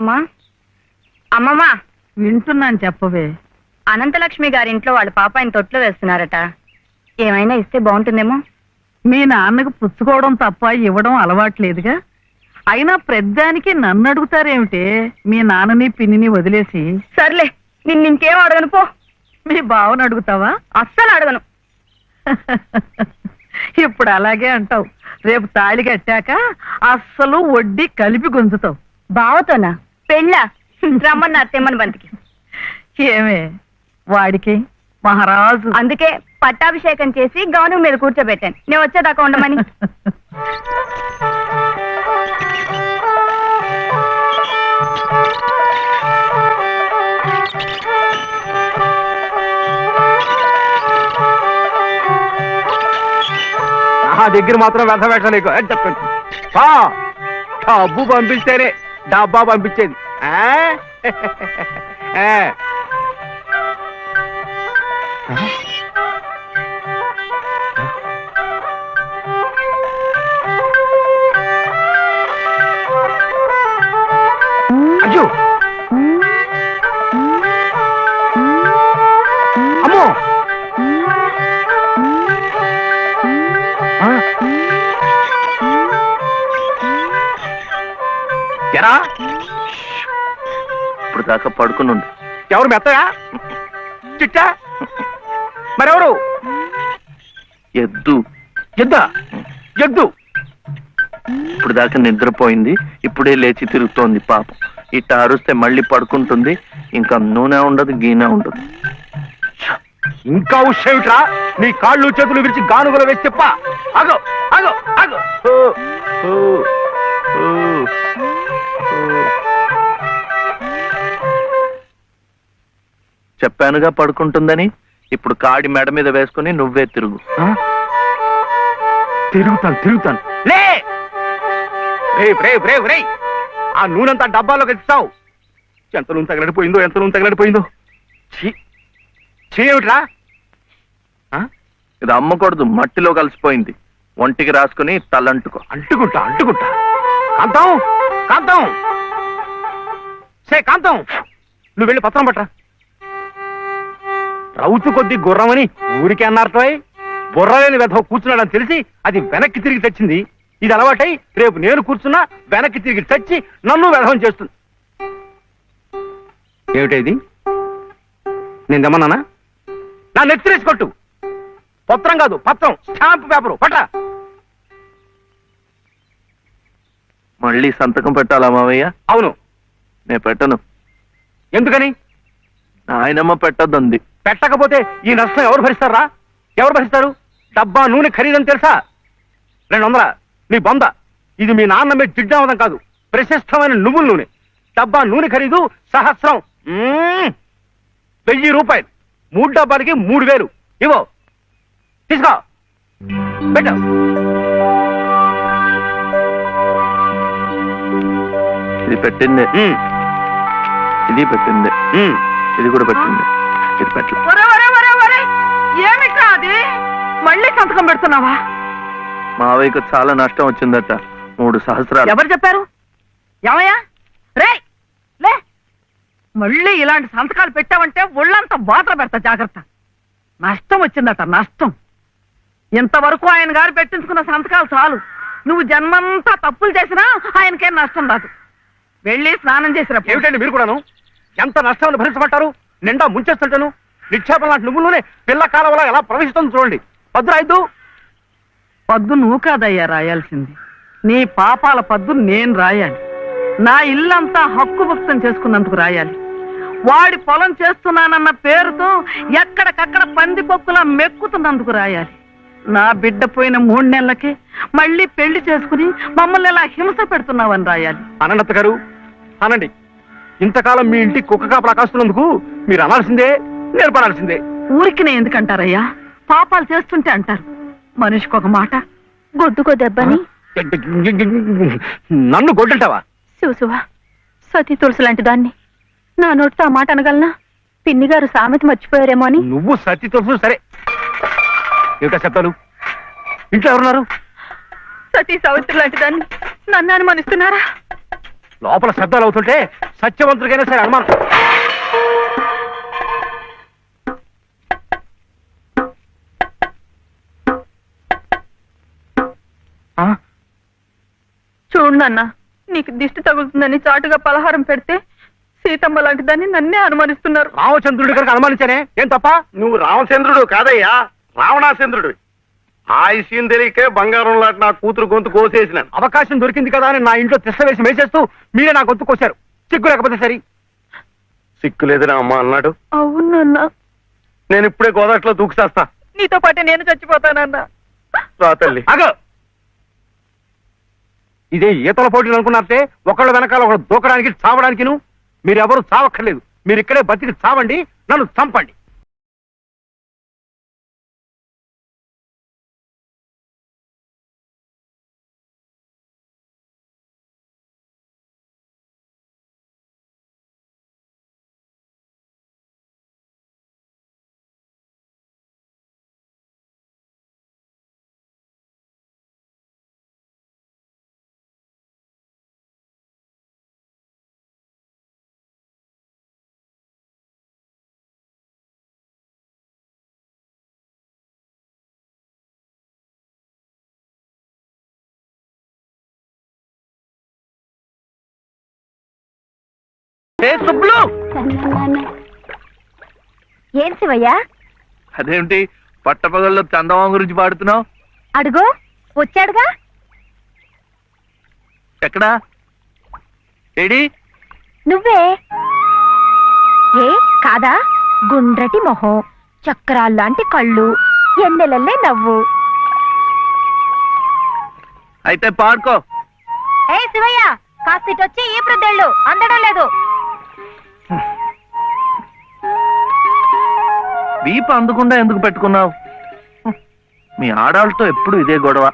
అమ్మా అమ్మమ్మా వింటున్నాను, చెప్పవే. అనంతలక్ష్మి గారింట్లో వాళ్ళ పాప ఆయన తొట్లో వేస్తున్నారట. ఏమైనా ఇస్తే బాగుంటుందేమో. మీ నాన్నకు పుచ్చుకోవడం తప్ప ఇవ్వడం అలవాట్లేదుగా. అయినా ప్రద్దానికి నన్ను అడుగుతారేమిటే? మీ నాన్నని పిన్నిని వదిలేసి. సర్లే, నిన్నింకేం అడగను పో. మీ బావను అడుగుతావా? అస్సలు అడగను. ఇప్పుడు అలాగే అంటావు. రేపు తాళి కట్టాక అస్సలు వడ్డీ కలిపి గుంజుతావు. బావతోనా? పెళ్ళా? రమ్మన్నారు తెమ్మని బంతికి. ఏమే వాడికి మహారాజు. అందుకే పట్టాభిషేకం చేసి గౌను మీద కూర్చోబెట్టాను. నేను వచ్చేదాకా ఉండమని. నా దగ్గర మాత్రం వ్యర్థ వేషాలు నీకు అని చెప్పండి. డబ్బు పంపిస్తేనే డబ్బా పంపించేది. అయ్యో అమ్మో ఎరా ఇప్పుడు దాకా పడుకునుండు. ఎవరు మెత్తయా చిట్టా మరెవరు? ఎద్దు. ఎద్దా? ఎద్దు ఇప్పుడు దాకా నిద్రపోయింది, ఇప్పుడే లేచి తిరుగుతోంది పాపం. ఇట్ట అరుస్తే మళ్ళీ పడుకుంటుంది. ఇంకా నూనె ఉండదు, గీనె ఉండదు. ఇంకా ఉషేమిట్రా? నీ కాళ్ళు చేతులు విరిచి గానుగలు వేసి చెప్ప. అగో అగో అగో చెప్పానుగా పడుకుంటుందని. ఇప్పుడు కాడి మెడ మీద వేసుకుని నువ్వే తిరుగు. తిరుగుతాను లే. ఆ నూనెంతా డబ్బాలోకి ఎత్తావు. ఎంత నూనె తగలడిపోయిందో. ఏమిట్రా? ఇది అమ్మకూడదు, మట్టిలో కలిసిపోయింది. ఒంటికి రాసుకుని తలంటుకో. అంటుకుంటా. కాంతం కాంతం నువ్వు వెళ్ళి పత్రం పట్టరా. రౌతు కొద్ది గుర్రమని ఊరికే అన్నారటో. బుర్రలేని వెధవ కూర్చున్నాడని తెలిసి అది వెనక్కి తిరిగి తెచ్చింది. ఇది అలవాటై రేపు నేను కూర్చున్నా వెనక్కి తిరిగి తెచ్చి నన్ను వెధవం చేస్తుంది. ఏమిటది? నేను దమ్మన్నానా? నా నెత్తిరేసి కొట్టు. పత్రం కాదు, పత్రం, స్టాంప్ పేపరు పట్రా. మళ్ళీ సంతకం పెట్టాలా మావయ్య? అవును. నేను పెట్టను. ఎందుకని? ఆయనమ్మ పెట్టద్దంది. పెట్టకపోతే ఈ నష్టం ఎవరు భరిస్తారా? ఎవరు భరిస్తారు? డబ్బా నూనె ఖరీదని తెలుసా? 200. నీ బొంద. ఇది మీ నాన్న మీద జిడ్డావదం కాదు, ప్రశస్తమైన నువ్వుల నూనె. డబ్బా నూనె ఖరీదు 1000. 1000 రూపాయలు. 3 డబ్బాలకి 3000. ఇవో తీసుకో, పెట్టు. ఇది పెట్టిందే, ఇది పెట్టిందే, ఇది కూడా పెట్టింది. ఇది పెట్టలే. ఏమి కాదు, మళ్ళీ సంతకం పెడుతున్నావా? మావయ్యకు చాలా నష్టం వచ్చిందట. 3 సహస్రాలు. ఎవరు చెప్పారు? ఏమయ్యా రే లే, మళ్ళీ ఇలాంటి సంతకాలు పెట్టావంటే ఒళ్ళంతా బాధ పెడతా. జాగ్రత్త. నష్టం వచ్చిందట, నష్టం. ఇంతవరకు ఆయన గారు పెట్టించుకున్న సంతకాలు చాలు. నువ్వు జన్మంతా తప్పులు చేసినా ఆయనకేం నష్టం రాదు. వెళ్ళి స్నానం చేసినప్పుడు. ఏమిటండి మీరు కూడాను? ఎంత నష్టాన్ని భరించమంటారు? నిండా ముంచేస్తుంటాను. నిక్షేపం లాంటి నువ్వులోనే పిల్ల కాలంలో ఎలా ప్రవేశిస్తుంది చూడండి. పద్దు పద్దు నువ్వు కాదయ్యా రాయాల్సింది. నీ పాపాల పద్దు నేను రాయాలి. నా ఇల్లంతా హక్కు భక్తం చేసుకున్నందుకు రాయాలి. వాడి పొలం చేస్తున్నానన్న పేరుతో ఎక్కడికక్కడ పందికొక్కులా మెక్కుతున్నందుకు రాయాలి. నా బిడ్డ పోయిన 3 నెలలకే మళ్ళీ పెళ్లి చేసుకుని మమ్మల్ని ఎలా హింస పెడుతున్నావని రాయాలి. అనంత గారు అనండి. ఇంతకాలం మీ ఇంటి కుక్క కాపలా కాస్తున్నందుకు మీరు అనాల్సిందే, నేర్పనాల్సిందే. ఊరికి ఎందుకంటారయ్యా? పాపాలు చేస్తుంటే అంటారు. మనిషికి ఒక మాట. గొడ్డుకో దెబ్బని నన్ను గొడ్డంటావా? చూసువా, సతీ తులసి లాంటి దాన్ని నా నోటితో ఆ మాట అనగలనా? పిన్ని గారు సామెత మర్చిపోయారేమో అని. నువ్వు సతీ తులసి సరే. ఏమిటా చెప్తాను? ఇంట్లో ఎవరున్నారు? సతీ సావిత్రి లాంటి దాన్ని నన్ను అనుమానిస్తున్నారా? లోపల శబ్దాలు అవుతుంటే సత్యవంతుడికైనా సరే అనుమానం. చూడు నాన్న, నీకు దిష్టి తగులుతుందని చాటుగా పలహారం పెడితే సీతమ్మ లాంటి దాన్ని నన్నే అనుమానిస్తున్నారు. రామచంద్రుడి కనుక అనుమానించానే ఏం తప్ప? నువ్వు రామచంద్రుడు కాదయ్యా, రావణాచంద్రుడు. ఆ విషయం తెలియకే బంగారం లాంటి నా కూతురు గొంతు కోసేసినాను. అవకాశం దొరికింది కదా అని నా ఇంట్లో తిష్ట వేసి మేసేస్తూ మీరే నా గొంతు కోశారు. సిగ్గు లేకపోతే సరి. సిక్కులేదని అమ్మ అన్నాడు. అవునన్నా, నేను ఇప్పుడే గోదాట్లో దూకుసేస్తా. నీతో పాటే నేను చచ్చిపోతానన్నా. రా తల్లి. అగ ఇదే ఈతల పోటీలు అనుకున్నారంటే ఒకళ్ళ వెనకాల ఒకళ్ళు దూకడానికి చావడానికి మీరెవరు చావక్కర్లేదు. మీరు ఇక్కడే బతికి చావండి, నన్ను చంపండి. ఏం శివయ్యా? అదేమిటి పట్టపగల్లో చందమామ గురించి పాడుతున్నావు? అడుగు, వచ్చాడుగా. ఎక్కడా? ఏడి? నువ్వే. ఏ కాదా? గుండ్రటి మొహం, చక్రాల్లాంటి కళ్ళు, ఎన్నెలల్లే నవ్వు. అయితే పాడుకో. ఏ శివయ్య, కాస్తిటొచ్చి ఈ ప్రద్దెళ్ళు అందడం లేదు. వీపు అందకుండా ఎందుకు పెట్టుకున్నావు? మీ ఆడాళ్ళతో ఎప్పుడు ఇదే గొడవ.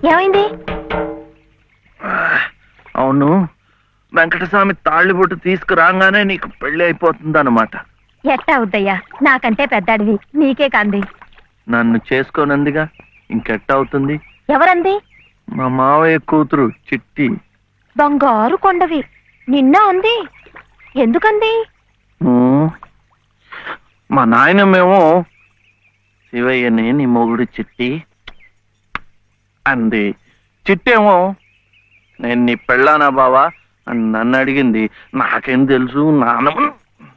ఏమైంది? అవును, వెంకటస్వామి తాళ్ళిబొట్టు తీసుకురాగానే నీకు పెళ్లి అయిపోతుందన్నమాట. ఎట్టా అవుద్దయ్యా, నాకంటే పెద్దాడివి, నీకే కంది. నన్ను చేసుకోనందిగా, ఇంకెట్ట అవుతుంది? ఎవరంది? మా మావయ్య కూతురు చిట్టి. బంగారు కొండవి, నిన్న అంది. ఎందుకంది? మా నాయనమేమో శివయ్యని నీ మొగుడు చిట్టి అంది. చిట్టేమో నేను నీ పెళ్ళానా బావా అని నన్ను అడిగింది. నాకేం తెలుసు, నానమ్మ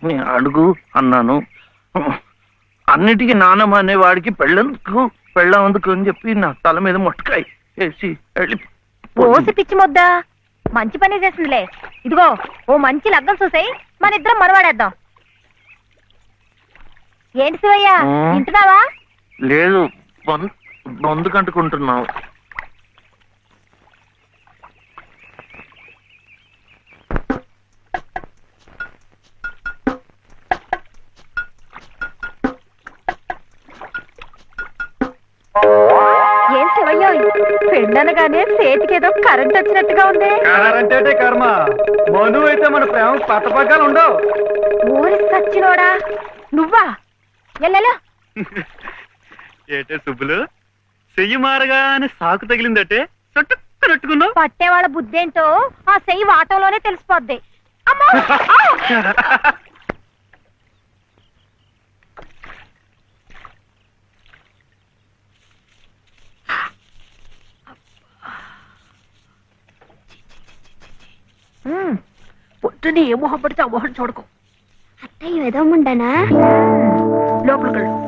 నీ అడుగు అన్నాను. అన్నిటికీ నానమ్మ అనేవాడికి పెళ్ళందుకు అని చెప్పి నా తల మీద మొట్టకాయ వేసి వెళ్ళి ఓసి పిచ్చి మొద్దా, మంచి పని చేసిందిలే. ఇదిగో ఓ మంచి లగ్గం చూసాయి, మన ఇద్దరం మరవాడేద్దాం. ఏంటి శివయ్య, వింటున్నావా? లేదు, బొందు కంటుకుంటున్నావు. ఏం శివయ్య, పెళ్ళనగానే చేతికి ఏదో కరెంట్ వచ్చినట్టుగా ఉంది. అంటే కర్మ, మను అయితే మన ప్రేమ పట్టపగ్గాలు ఉండవు. ఊరి సచ్చినోడా నువ్వా? ఎల్లెలో ఏటే సుబ్బులు, చెయ్యి మారగానే సాకు తగిలిందటే చుట్టుకున్నావు. పట్టేవాళ్ళ బుద్ధేంటో ఆ చెయ్యి వాటంలోనే తెలిసిపోద్ది. అమ్మా! పొద్దుని ఏ మొహం పడితే ఆ మొహం చూడకు. అత్తయ్య ఎదవమంటానా? లోపలికి వెళ్ళు.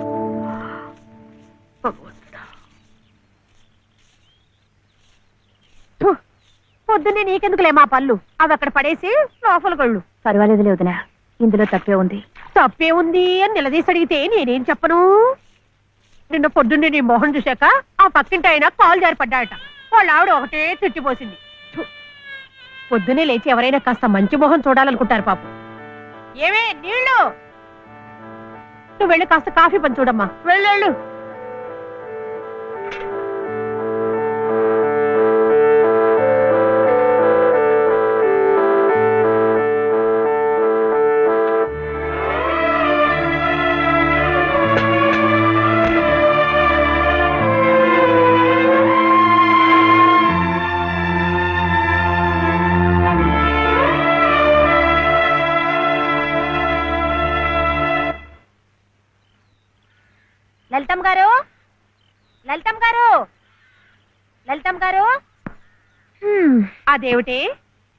పొద్దున్నే నీకెందుకులే మా పళ్ళు, అవి అక్కడ పడేసి లోపలికి వెళ్ళు. పర్వాలేదు లేదునా, ఇందులో తప్పే ఉంది. తప్పే ఉంది అని నిలదీసి అడిగితే నేనేం చెప్పను? నిన్న పొద్దున్నే నీ మొహం చూశాక ఆ పక్కింటి ఆయన కాలు జారి పడ్డాడట. వాళ్ళ ఆవిడ ఒకటే తిట్టిపోసింది. థు. పొద్దునే లేచి ఎవరైనా కాస్త మంచి మొహం చూడాలనుకుంటారు పాపం. ఏమే నీళ్ళు, నువ్వు వెళ్ళి కాస్త కాఫీ పని చూడమ్మా. వెళ్ళు. లలితమ్మ గారు, లలితమ్మ గారు, లలితమ్మ గారు. అదేమిటి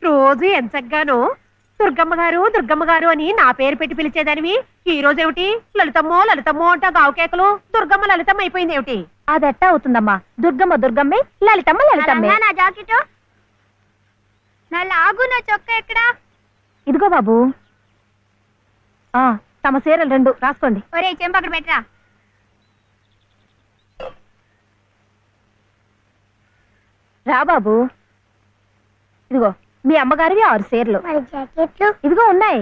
రోజు ఎంచగ్గాను దుర్గమ్మ గారు అని నా పేరు పెట్టి పిలిచేదానివి, ఈ రోజు ఏమిటి లలితమ్మో అంటా గావుకేకలు దుర్గమ్మ లలితమ్మ అయిపోయింది ఏమిటి? అదెట్టా అవుతుందమ్మా? దుర్గమ్మే, లలితమ్మే. నా జాకెట్, నా లాగు, నా చొక్కా ఎక్కడా? ఇదిగో బాబు, తమ చీరలు 2 రాసుకోండి. ఒరే చెంప అక్కడ పెట్టరా. రా బాబు, ఇదిగో మీ అమ్మగారివి 6 చీరలు. మరి జాకెట్లు? ఇదిగో ఉన్నాయి.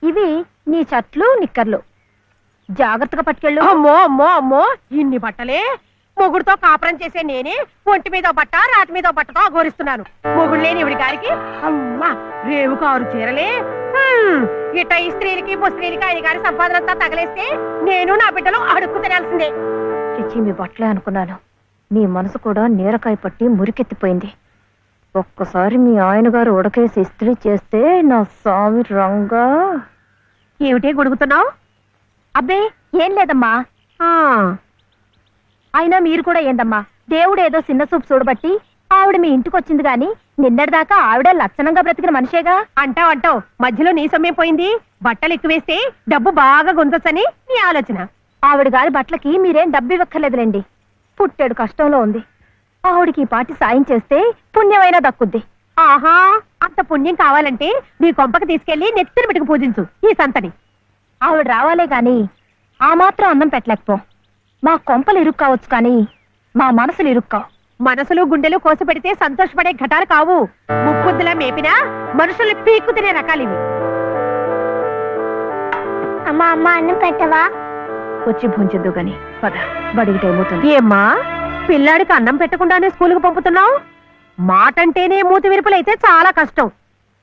ఇవి నీ షర్ట్లు, నిక్కర్లు. జాగ్రత్తగా పట్టుకెళ్ళు. అమ్మో ఇన్ని బట్టలే? మొగుడుతో కాపురం చేసే నేనే ఒంటి మీద బట్ట రాటి మీద బట్టతో అఘోరిస్తున్నాను. మొగుడు లేని ఇవిడి గారికి అమ్మా రేవు 6 చీరలే. ఇట ఈ స్త్రీలకి ముస్త్రీలకి ఆయన గారి సంపాదన అంతా తగలేస్తే నేను నా బిడ్డలు అడుక్కు తినాల్సిందే. చిచ్చి మీ బట్టలే అనుకున్నాను. మీ మనసు కూడా నీరకాయ పట్టి మురికెత్తిపోయింది. ఒక్కసారి మీ ఆయన గారు ఉడకేసి ఇస్త్రీ చేస్తే నా స్వామి రంగా. ఏమిటే గొడుగుతున్నావు? అబ్బే ఏం లేదమ్మా. అయినా మీరు కూడా ఏందమ్మా, దేవుడు ఏదో చిన్న చూపు చూడబట్టి ఆవిడ మీ ఇంటికి వచ్చింది గాని నిన్నటిదాకా ఆవిడ లక్షణంగా బ్రతికిన మనిషేగా. అంటావు మధ్యలో నీ సమయం పోయింది. బట్టలు ఎక్కువేస్తే డబ్బు బాగా గుంజొచ్చని నీ ఆలోచన. ఆవిడ గారి బట్టలకి మీరేం డబ్బు ఇవ్వక్కర్లేదులేండి. పుట్టెడు కష్టంలో ఉంది. ఆవిడికి ఈ పాటి సాయం చేస్తే పుణ్యమైనా దక్కుద్ది. ఆహా, అంత పుణ్యం కావాలంటే నీ కొంపకి తీసుకెళ్లి నెత్తిన పెట్టుకు పూజించు ఈ సంతని. ఆవిడ రావాలే గాని ఆ మాత్రం అన్నం పెట్టలేకపో. మా కొంపలు ఇరుక్కు కావచ్చు కానీ మా మనసులు ఇరుక్కావు. మనసులు గుండెలు కోసి పెడితే సంతోషపడే ఘటాలు కావు. ముప్పుద్దులా మేపినా మనుషుల్ని పీక్కు తినే రకాలివి. అమ్మా అన్నం పెట్టవా? వచ్చి భుంచొద్దు గాని పద, బడికి టైం అవుతుంది. ఏమ్మా, పిల్లాడికి అన్నం పెట్టకుండానే స్కూల్కి పంపుతున్నావు? మాటంటేనే మూతి విరుపులైతే చాలా కష్టం.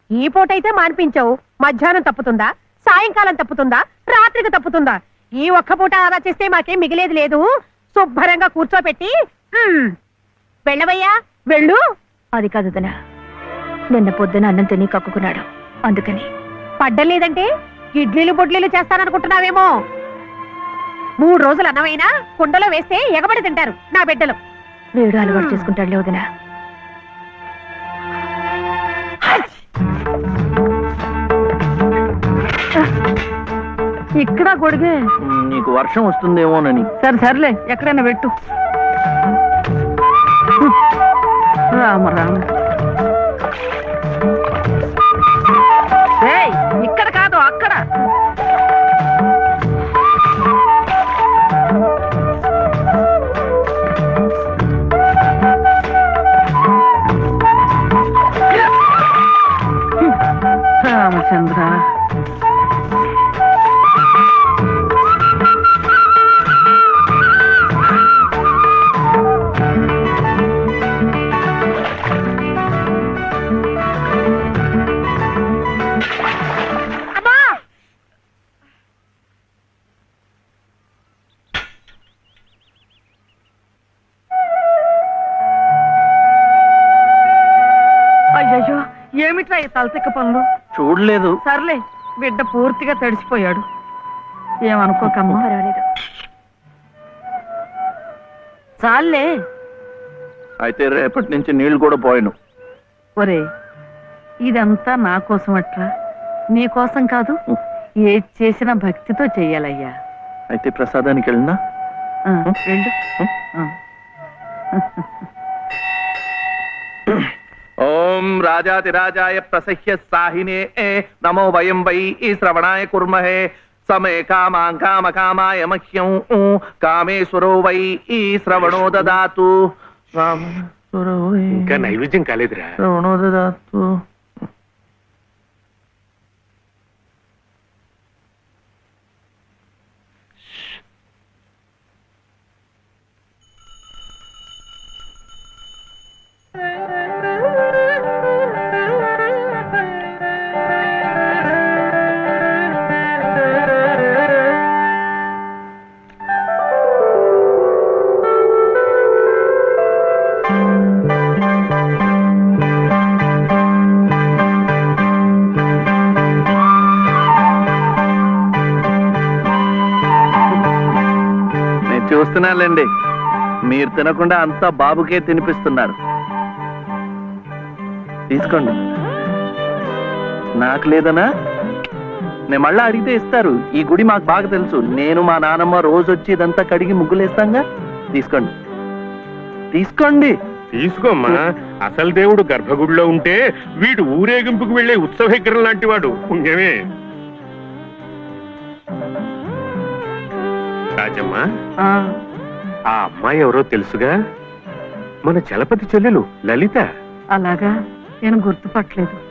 ఈ పూటైతే మానిపించావు, మధ్యాహ్నం తప్పుతుందా, సాయంకాలం తప్పుతుందా, రాత్రికి తప్పుతుందా? ఈ ఒక్క పూట ఆదా చేస్తే మాకేం మిగిలేదు లేదు. శుభ్రంగా కూర్చోపెట్టి వెళ్ళవయ్యా, వెళ్ళు. అది కాదు దినా, నిన్న పొద్దున అన్నం తిని కక్కుకున్నాడు, అందుకని. పడ్డలేదంటే ఇడ్లీలు బొడ్లీలు చేస్తాననుకుంటున్నావేమో. 3 రోజులు అన్నమైనా కుండలో వేస్తే ఎగబడి తింటారు నా బిడ్డలు. వేడు అలవాటు చేసుకుంటాడు వదినా. ఇక్కడ గొడిగే. నీకు వర్షం వస్తుందేమోనని. సర్లే ఎక్కడైనా పెట్టు. రామ ఇక్కడ కాదు అక్కడ. రామచంద్ర, అయ్యయ్యో ఏమిట్రా ఈ తలతిక్క పనులు? చూడలేదు. సర్లే, బిడ్డ పూర్తిగా తడిసిపోయాడు. ఏమనుకోకమ్మా. పర్వాలేదు. చాలే. అయితే రేపటి నుంచి నీళ్లు కూడా పోయను. ఒరే, ఇదంతా నా కోసం అట్రా, నీ కోసం కాదు. ఏది చేసినా భక్తితో చెయ్యాలయ్యా. అయితే ప్రసాదానికి వెళ్ళినా వెళ్ళు. ఓం రాజాతిరాజాయ ప్రసహ్య సాహినే నమో వయం వై శ్రవణాయ కుర్మహే సమే కామాం కామ కామాయ మహ్యం కామేశ్వరో వై శ్రవణో దదాతు ఇంకా నైవేద్యం కాలేదురా. శ్రవణోదదాత్తు. నేను చూస్తున్నానులేండి, మీరు తినకుండా అంతా బాబుకే తినిపిస్తున్నారు. తీసుకోండి. నాకు లేదనా? నేను మళ్ళా అడిగితే ఇస్తారు. ఈ గుడి మాకు బాగా తెలుసు. నేను మా నానమ్మ రోజు వచ్చి ఇదంతా కడిగి ముగ్గులేస్తాంగా. తీసుకోండి, తీసుకోండి. తీసుకోమ్మా. అసలు దేవుడు గర్భగుడిలో ఉంటే వీడు ఊరేగింపుకు వెళ్లే ఉత్సవ విగ్రహం లాంటి వాడు. పుణ్యమే. రాజమ్మా, ఆ, ఆ అమ్మాయి ఎవరో తెలుసుగా? మన చలపతి చెల్లెలు లలిత. అలాగా, నేను గుర్తుపట్టలేదు.